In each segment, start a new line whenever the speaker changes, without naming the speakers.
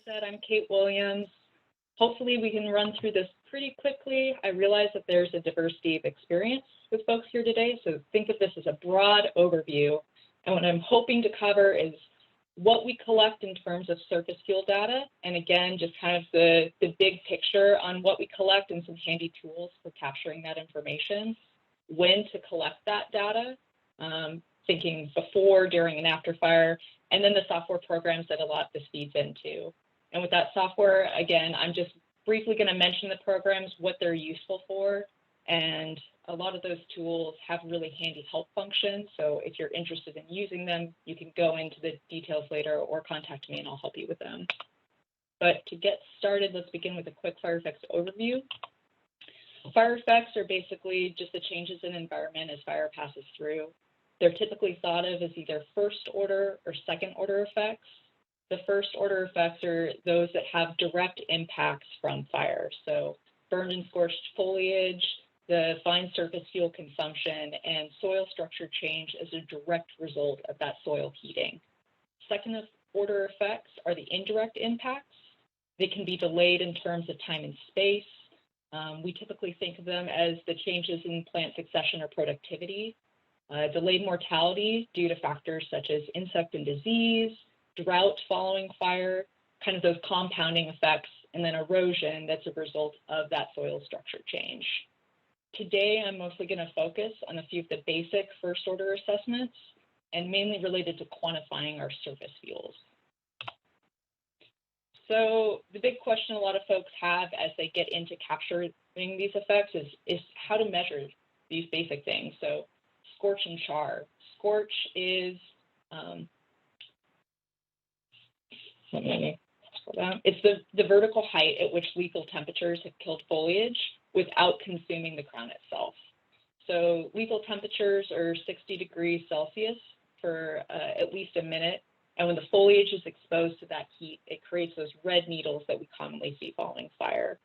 said, I'm Kate Williams. Hopefully we can run through this pretty quickly. I realize that there's a diversity of experience with folks here today, so think of this as a broad overview. And what I'm hoping to cover is what we collect in terms of surface fuel data, and again, just kind of the big picture on what we collect and some handy tools for capturing that information, when to collect that data, thinking before, during, and after fire, and then the software programs that a lot of this feeds into. And with that software, again, I'm just briefly going to mention the programs, what they're useful for, and a lot of those tools have really handy help functions. So if you're interested in using them, you can go into the details later or contact me and I'll help you with them. But to get started, let's begin with a quick fire effects overview. Fire effects are basically just the changes in environment as fire passes through. They're typically thought of as either first order or second order effects. The first order effects are those that have direct impacts from fire. So burned and scorched foliage, the fine surface fuel consumption, and soil structure change as a direct result of that soil heating. Second order effects are the indirect impacts. They can be delayed in terms of time and space. We typically think of them as the changes in plant succession or productivity. Delayed mortality due to factors such as insect and disease, drought following fire, kind of those compounding effects, and then erosion that's a result of that soil structure change. Today, I'm mostly going to focus on a few of the basic first order assessments and mainly related to quantifying our surface fuels. So the big question a lot of folks have as they get into capturing these effects is how to measure these basic things. So scorch and char. Scorch is, it's the vertical height at which lethal temperatures have killed foliage without consuming the crown itself. So lethal temperatures are 60 degrees Celsius for at least a minute. And when the foliage is exposed to that heat, it creates those red needles that we commonly see following fire.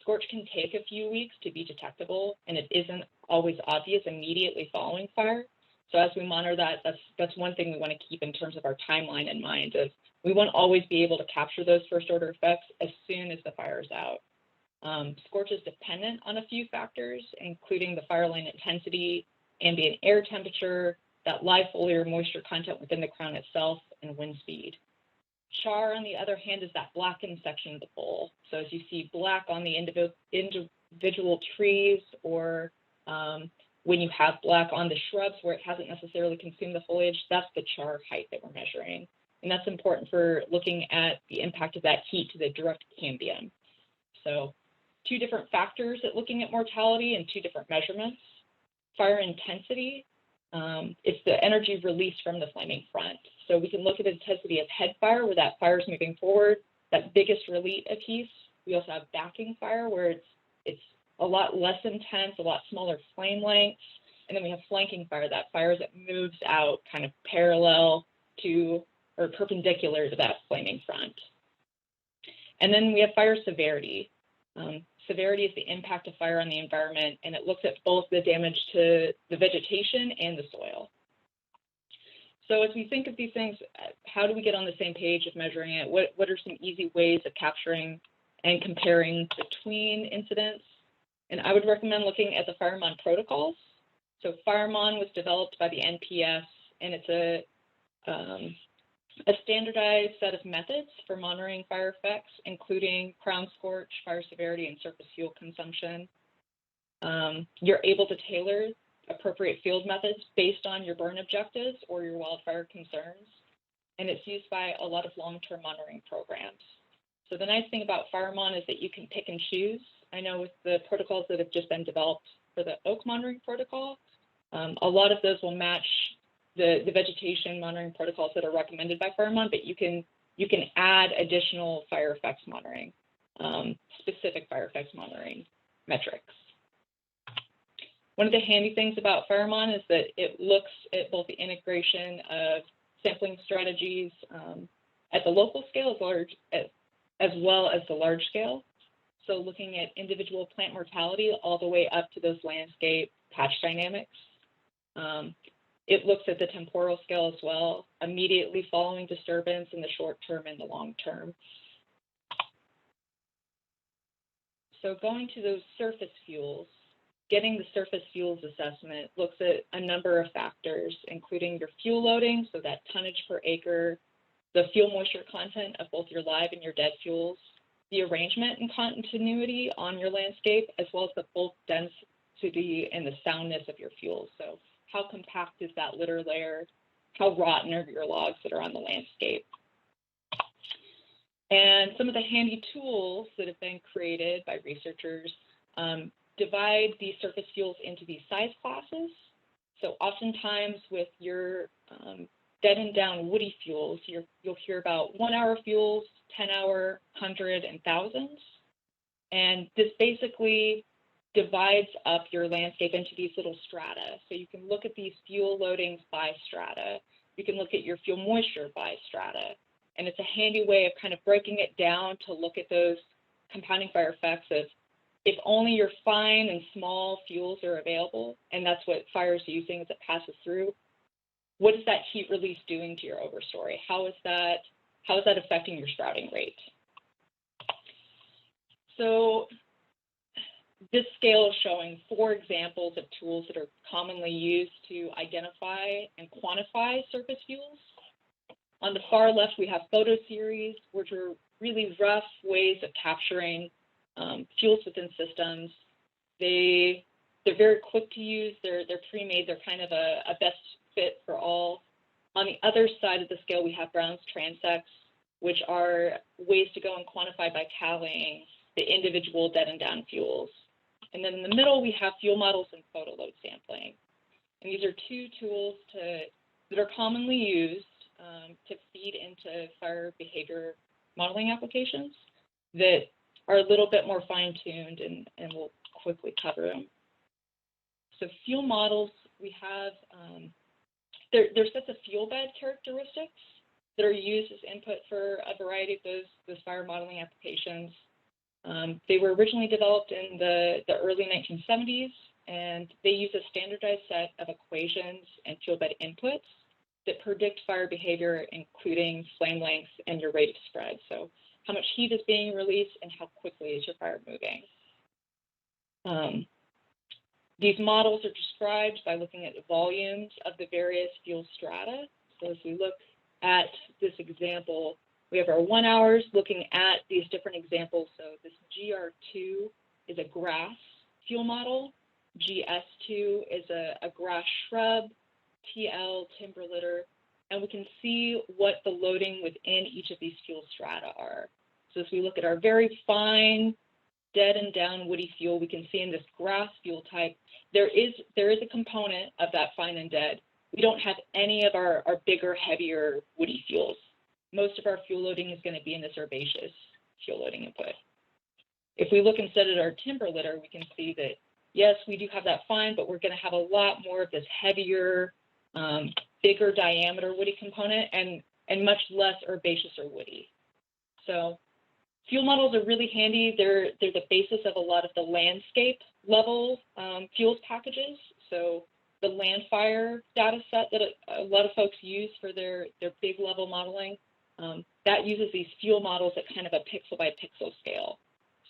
Scorch can take a few weeks to be detectable, and it isn't always obvious immediately following fire. So as we monitor that, that's one thing we want to keep in terms of our timeline in mind. Of we won't always be able to capture those first order effects as soon as the fire is out. Scorch is dependent on a few factors, including the fire line intensity, ambient air temperature, that live foliar moisture content within the crown itself, and wind speed. Char, on the other hand, is that blackened section of the bowl. So as you see black on the individual trees, or when you have black on the shrubs where it hasn't necessarily consumed the foliage, that's the char height that we're measuring. And that's important for looking at the impact of that heat to the direct cambium. So two different factors at looking at mortality and two different measurements. Fire intensity, it's the energy released from the flaming front. So we can look at the intensity of head fire, where that fire is moving forward, that biggest release of heat. We also have backing fire, where it's a lot less intense, a lot smaller flame lengths. And then we have flanking fire, that fire that moves out kind of parallel to or perpendicular to that flaming front. And then we have fire severity. Severity is the impact of fire on the environment, and it looks at both the damage to the vegetation and the soil. So as we think of these things, how do we get on the same page of measuring it? What are some easy ways of capturing and comparing between incidents? And I would recommend looking at the FireMon protocols. So FireMon was developed by the NPS, and it's a standardized set of methods for monitoring fire effects, including crown scorch, fire severity, and surface fuel consumption. You're able to tailor appropriate field methods based on your burn objectives or your wildfire concerns, and it's used by a lot of long-term monitoring programs. So the nice thing about FireMon is that you can pick and choose. I know with the protocols that have just been developed for the oak monitoring protocol, a lot of those will match the vegetation monitoring protocols that are recommended by FireMon, but you can add additional fire effects monitoring, specific fire effects monitoring metrics. One of the handy things about FireMon is that it looks at both the integration of sampling strategies at the local scale as well as the large scale. So looking at individual plant mortality all the way up to those landscape patch dynamics. It looks at the temporal scale as well, immediately following disturbance in the short term and the long term. So going to those surface fuels, getting the surface fuels assessment looks at a number of factors, including your fuel loading, so that tonnage per acre, the fuel moisture content of both your live and your dead fuels, the arrangement and continuity on your landscape, as well as the bulk density and the soundness of your fuels. So how compact is that litter layer? How rotten are your logs that are on the landscape? And some of the handy tools that have been created by researchers divide these surface fuels into these size classes. So oftentimes with your dead and down woody fuels, you'll hear about 1 hour fuels, 10 hour, 100, and thousands. And this basically divides up your landscape into these little strata. So you can look at these fuel loadings by strata. You can look at your fuel moisture by strata. And it's a handy way of kind of breaking it down to look at those compounding fire effects of if only your fine and small fuels are available, and that's what fire is using as it passes through, what is that heat release doing to your overstory? How is that affecting your sprouting rate? So this scale is showing 4 examples of tools that are commonly used to identify and quantify surface fuels. On the far left, we have photo series, which are really rough ways of capturing fuels within systems. They're very quick to use. They're pre-made. They're kind of a best fit for all. On the other side of the scale, we have Brown's transects, which are ways to go and quantify by tallying the individual dead and down fuels. And then in the middle, we have fuel models and photo load sampling. And these are 2 tools that are commonly used to feed into fire behavior modeling applications that are a little bit more fine-tuned, and we'll quickly cover them. So fuel models, we have, there's sets of fuel bed characteristics that are used as input for a variety of those fire modeling applications. They were originally developed in the early 1970s, and they use a standardized set of equations and fuel bed inputs that predict fire behavior, including flame length and your rate of spread. So how much heat is being released and how quickly is your fire moving. These models are described by looking at the volumes of the various fuel strata. So as we look at this example, we have our 1 hours looking at these different examples. So this GR2 is a grass fuel model. GS2 is a grass shrub. TL, timber litter, and we can see what the loading within each of these fuel strata are. So as we look at our very fine, dead and down woody fuel, we can see in this grass fuel type, there is a component of that fine and dead. We don't have any of our bigger, heavier woody fuels. Most of our fuel loading is going to be in this herbaceous fuel loading input. If we look instead at our timber litter, we can see that, yes, we do have that fine, but we're going to have a lot more of this heavier, bigger diameter woody component and much less herbaceous or woody. So fuel models are really handy. They're the basis of a lot of the landscape level fuels packages. So the land fire data set that a lot of folks use for their big level modeling, that uses these fuel models at kind of a pixel by pixel scale.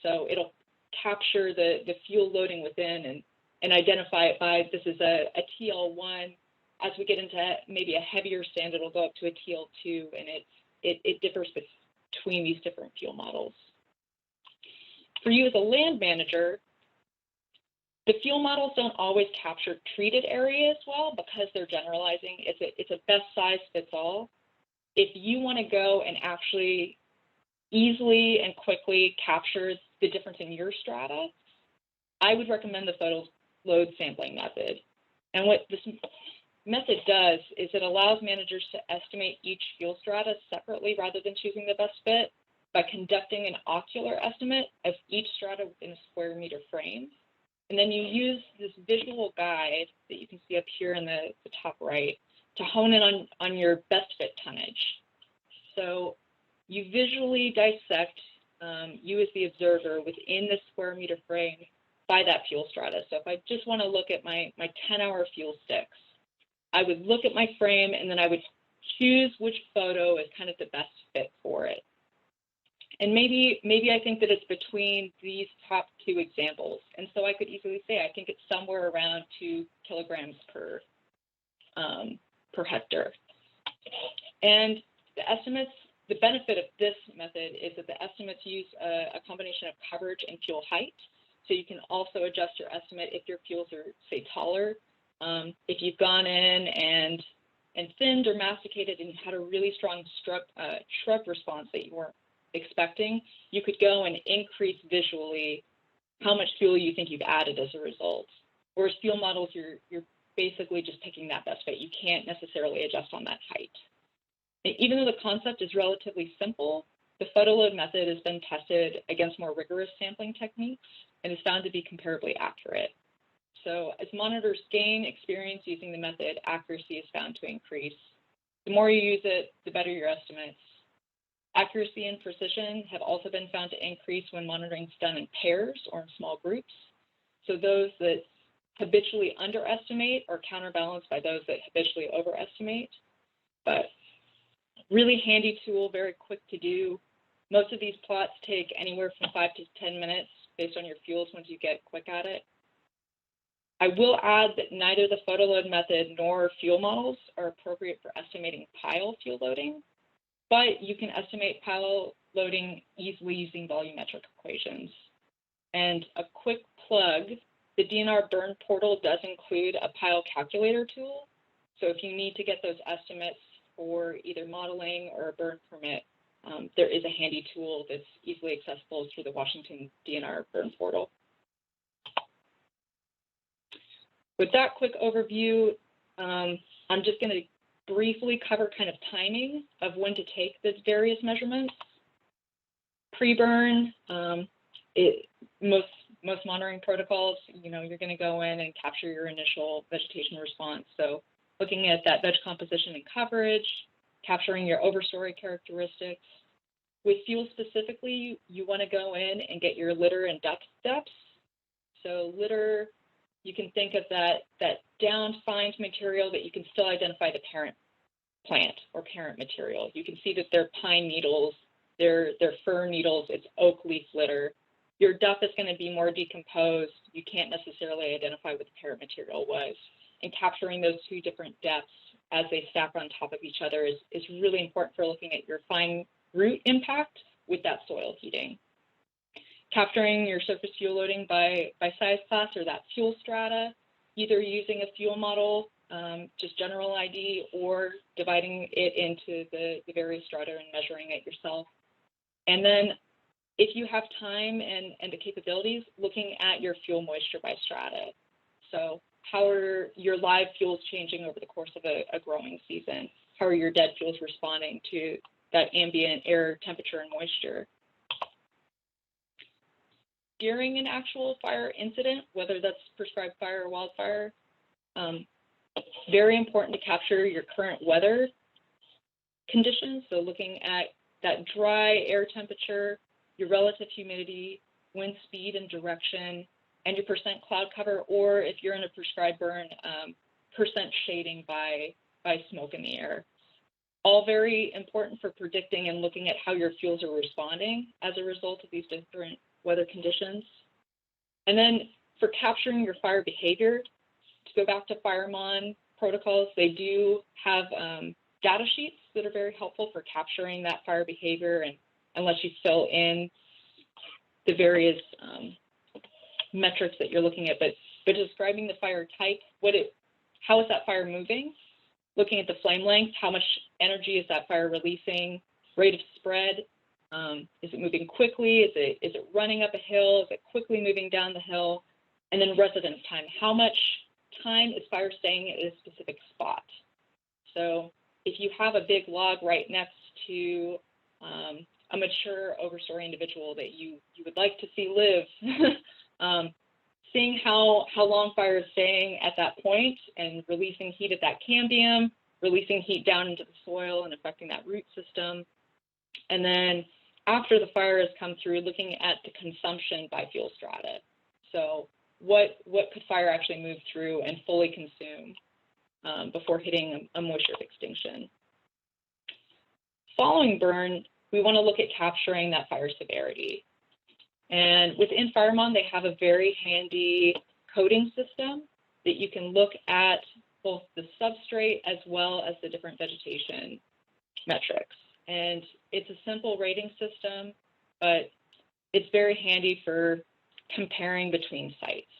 So it'll capture the fuel loading within and identify it by, this is a TL1. As we get into maybe a heavier sand, it'll go up to a TL2, and it differs between these different fuel models. For you as a land manager, the fuel models don't always capture treated areas well because they're generalizing. It's a best size fits all. If you want to go and actually easily and quickly capture the difference in your strata, I would recommend the photo load sampling method. And what this method does is it allows managers to estimate each fuel strata separately rather than choosing the best fit by conducting an ocular estimate of each strata within a square meter frame. And then you use this visual guide that you can see up here in the top right to hone in on your best fit tonnage. So you visually dissect, you as the observer, within the square meter frame by that fuel strata. So if I just want to look at my 10-hour fuel sticks, I would look at my frame and then I would choose which photo is kind of the best fit for it. And maybe I think that it's between these top two examples. And so I could easily say I think it's somewhere around 2 kilograms per hectare. And the estimates, the benefit of this method is that the estimates use a combination of coverage and fuel height. So you can also adjust your estimate if your fuels are, say, taller. If you've gone in and thinned or masticated and you had a really strong shrub response that you weren't expecting, you could go and increase visually how much fuel you think you've added as a result. Whereas fuel models, you're basically just picking that best fit. You can't necessarily adjust on that height. And even though the concept is relatively simple, the photo load method has been tested against more rigorous sampling techniques and is found to be comparably accurate. So as monitors gain experience using the method, accuracy is found to increase. The more you use it, the better your estimates. Accuracy and precision have also been found to increase when monitoring is done in pairs or in small groups. So those that habitually underestimate are counterbalanced by those that habitually overestimate. But really handy tool, very quick to do. Most of these plots take anywhere from 5 to 10 minutes based on your fuels once you get quick at it. I will add that neither the photo load method nor fuel models are appropriate for estimating pile fuel loading, but you can estimate pile loading easily using volumetric equations. And a quick plug, the DNR burn portal does include a pile calculator tool. So if you need to get those estimates for either modeling or a burn permit, there is a handy tool that's easily accessible through the Washington DNR burn portal. With that quick overview, I'm just going to briefly cover kind of timing of when to take the various measurements. Pre-burn, most monitoring protocols, you're going to go in and capture your initial vegetation response. So looking at that veg composition and coverage, capturing your overstory characteristics. With fuel specifically, you want to go in and get your litter and depths. So litter, you can think of that down-fined material that you can still identify the parent plant or parent material. You can see that they're pine needles, they're fir needles, it's oak leaf litter. Your duff is going to be more decomposed. You can't necessarily identify what the parent material was. And capturing those two different depths as they stack on top of each other is really important for looking at your fine root impact with that soil heating. Capturing your surface fuel loading by size class or that fuel strata, either using a fuel model, just general ID, or dividing it into the various strata and measuring it yourself. And then if you have time and the capabilities, looking at your fuel moisture by strata. So how are your live fuels changing over the course of a growing season? How are your dead fuels responding to that ambient air temperature and moisture? During an actual fire incident, whether that's prescribed fire or wildfire, very important to capture your current weather conditions. So looking at that dry air temperature, your relative humidity, wind speed and direction, and your percent cloud cover, or if you're in a prescribed burn, percent shading by smoke in the air. All very important for predicting and looking at how your fuels are responding as a result of these different weather conditions. And then for capturing your fire behavior, to go back to FireMon protocols, they do have data sheets that are very helpful for capturing that fire behavior and let you fill in the various metrics that you're looking at, but describing the fire type, how is that fire moving? Looking at the flame length, how much energy is that fire releasing? Rate of spread, is it moving quickly? Is it running up a hill? Is it quickly moving down the hill? And then residence time, how much time is fire staying at a specific spot? So if you have a big log right next to a mature overstory individual that you would like to see live, seeing how long fire is staying at that point and releasing heat at that cambium, releasing heat down into the soil and affecting that root system. And then after the fire has come through, looking at the consumption by fuel strata. So what could fire actually move through and fully consume before hitting a moisture extinction? Following burn, we want to look at capturing that fire severity. And within FireMon, they have a very handy coding system that you can look at both the substrate as well as the different vegetation metrics. And it's a simple rating system, but it's very handy for comparing between sites,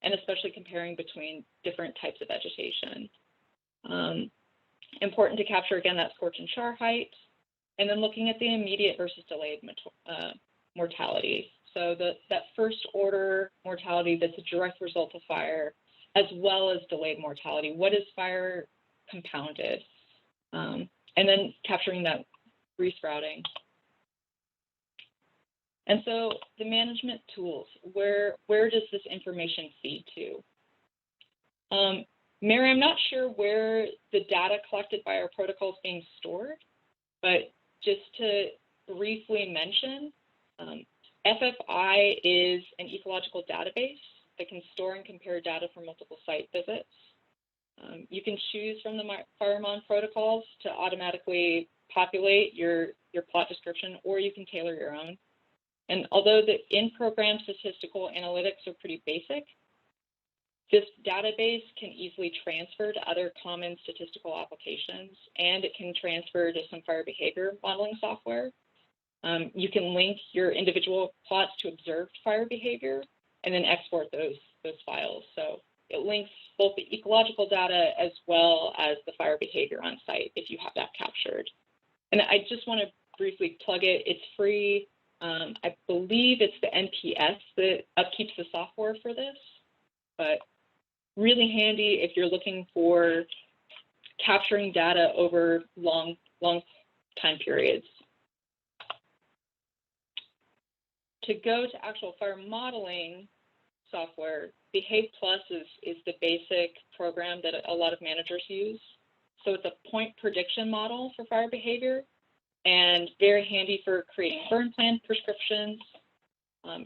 and especially comparing between different types of vegetation. Important to capture, again, that scorch and char height, and then looking at the immediate versus delayed mortality. So that first order mortality that's a direct result of fire, as well as delayed mortality. What is fire compounded? And then capturing that resprouting. And so the management tools, where does this information feed to? Mary, I'm not sure where the data collected by our protocol is being stored, but just to briefly mention, FFI is an ecological database that can store and compare data from multiple site visits. You can choose from the FireMon protocols to automatically populate your plot description, or you can tailor your own. And although the in-program statistical analytics are pretty basic, this database can easily transfer to other common statistical applications, and it can transfer to some fire behavior modeling software. You can link your individual plots to observed fire behavior and then export those files. So it links both the ecological data as well as the fire behavior on site if you have that captured. And I just want to briefly plug it. It's free. I believe it's the NPS that upkeeps the software for this, but really handy if you're looking for capturing data over long time periods. To go to actual fire modeling software, Behave Plus is the basic program that a lot of managers use. So it's a point prediction model for fire behavior and very handy for creating burn plan prescriptions.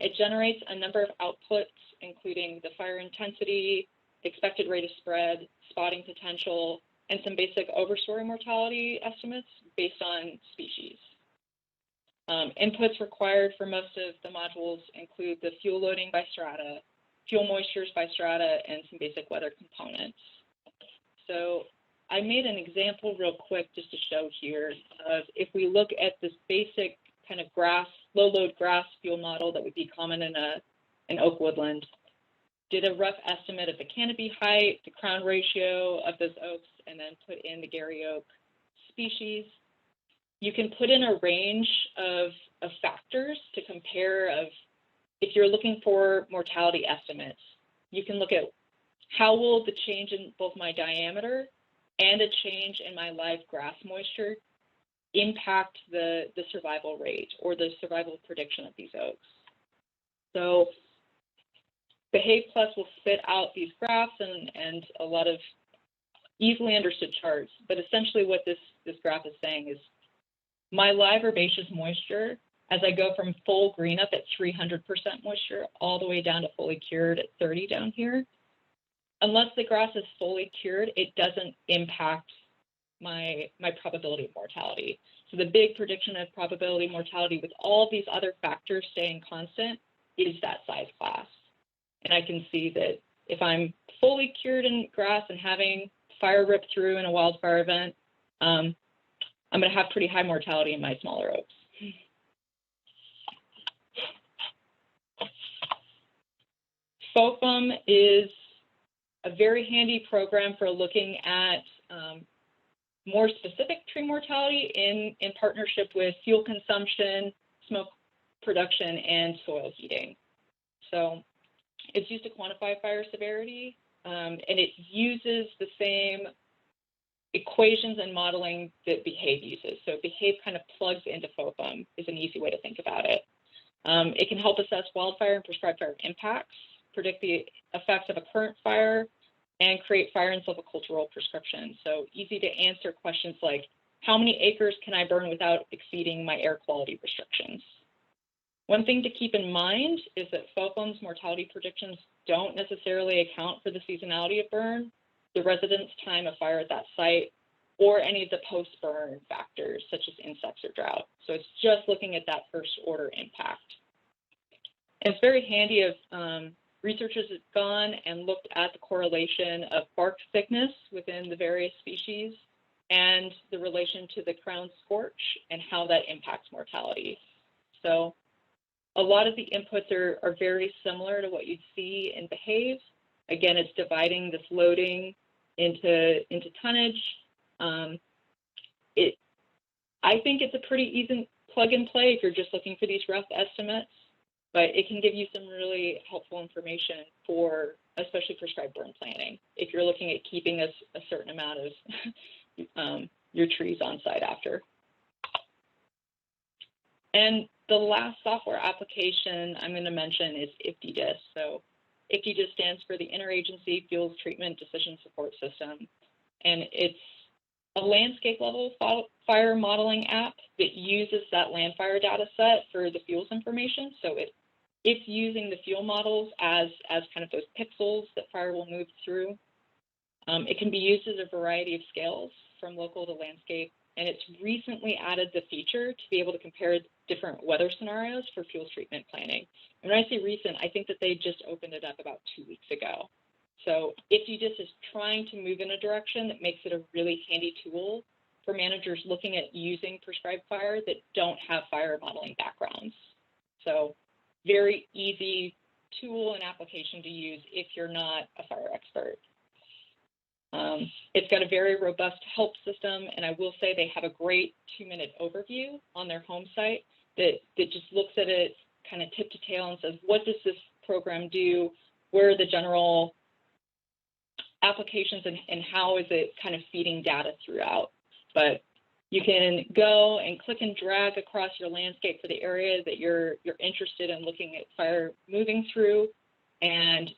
It generates a number of outputs, including the fire intensity, expected rate of spread, spotting potential, and some basic overstory mortality estimates based on species. Inputs required for most of the modules include the fuel loading by strata, fuel moistures by strata, and some basic weather components. So I made an example real quick just to show here of if we look at this basic kind of grass, low load grass fuel model that would be common in an oak woodland, did a rough estimate of the canopy height, the crown ratio of those oaks, and then put in the Gary oak species. You can put in a range of factors to compare of if you're looking for mortality estimates. You can look at how will the change in both my diameter and a change in my live grass moisture impact the survival rate or the survival prediction of these oaks. So Behave Plus will spit out these graphs and a lot of easily understood charts, but essentially what this graph is saying is my live herbaceous moisture, as I go from full green up at 300% moisture all the way down to fully cured at 30 down here, unless the grass is fully cured, it doesn't impact my probability of mortality. So the big prediction of probability of mortality with all these other factors staying constant is that size class. And I can see that if I'm fully cured in grass and having fire rip through in a wildfire event, I'm going to have pretty high mortality in my smaller oaks. FOFM is a very handy program for looking at more specific tree mortality in partnership with fuel consumption, smoke production, and soil heating. So it's used to quantify fire severity, and it uses the same equations and modeling that Behave uses. So Behave kind of plugs into FOFM is an easy way to think about it. It can help assess wildfire and prescribe fire impacts, predict the effects of a current fire, and create fire and silvicultural prescriptions. So easy to answer questions like, how many acres can I burn without exceeding my air quality restrictions? One thing to keep in mind is that FOFM's mortality predictions don't necessarily account for the seasonality of burn, the residence time of fire at that site, or any of the post-burn factors such as insects or drought. So it's just looking at that first order impact. And it's very handy if researchers have gone and looked at the correlation of bark thickness within the various species and the relation to the crown scorch and how that impacts mortality. So a lot of the inputs are very similar to what you'd see in Behave. Again, it's dividing this loading into tonnage. I think it's a pretty easy plug and play if you're just looking for these rough estimates, but it can give you some really helpful information for especially prescribed burn planning if you're looking at keeping a certain amount of your trees on site after. And the last software application I'm going to mention is IFTDIS. So IFTDIS stands for the Interagency Fuels Treatment Decision Support System, and it's a landscape level fire modeling app that uses that land fire data set for the fuels information. So it's using the fuel models as kind of those pixels that fire will move through. It can be used as a variety of scales from local to landscape, and it's recently added the feature to be able to compare different weather scenarios for fuels treatment planning. And when I say recent, I think that they just opened it up about 2 weeks ago. So IFTDIS is trying to move in a direction that makes it a really handy tool for managers looking at using prescribed fire that don't have fire modeling backgrounds. So very easy tool and application to use if you're not a fire expert. It's got a very robust help system, and I will say they have a great 2-minute overview on their home site that just looks at it kind of tip to tail and says, what does this program do? Where are the general applications and how is it kind of feeding data throughout? But you can go and click and drag across your landscape for the area that you're interested in looking at fire moving through and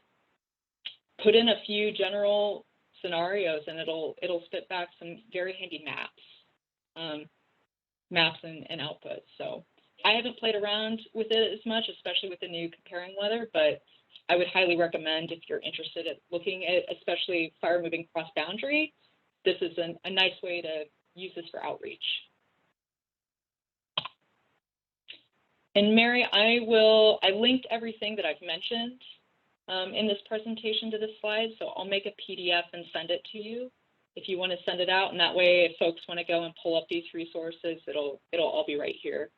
put in a few general scenarios, and it'll spit back some very handy maps and outputs. So I haven't played around with it as much, especially with the new comparing weather, but I would highly recommend if you're interested in looking at especially fire moving cross boundary, this is a nice way to use this for outreach. And Mary, I linked everything that I've mentioned in this presentation to this slide, so I'll make a PDF and send it to you if you want to send it out, and that way if folks want to go and pull up these resources, it'll all be right here.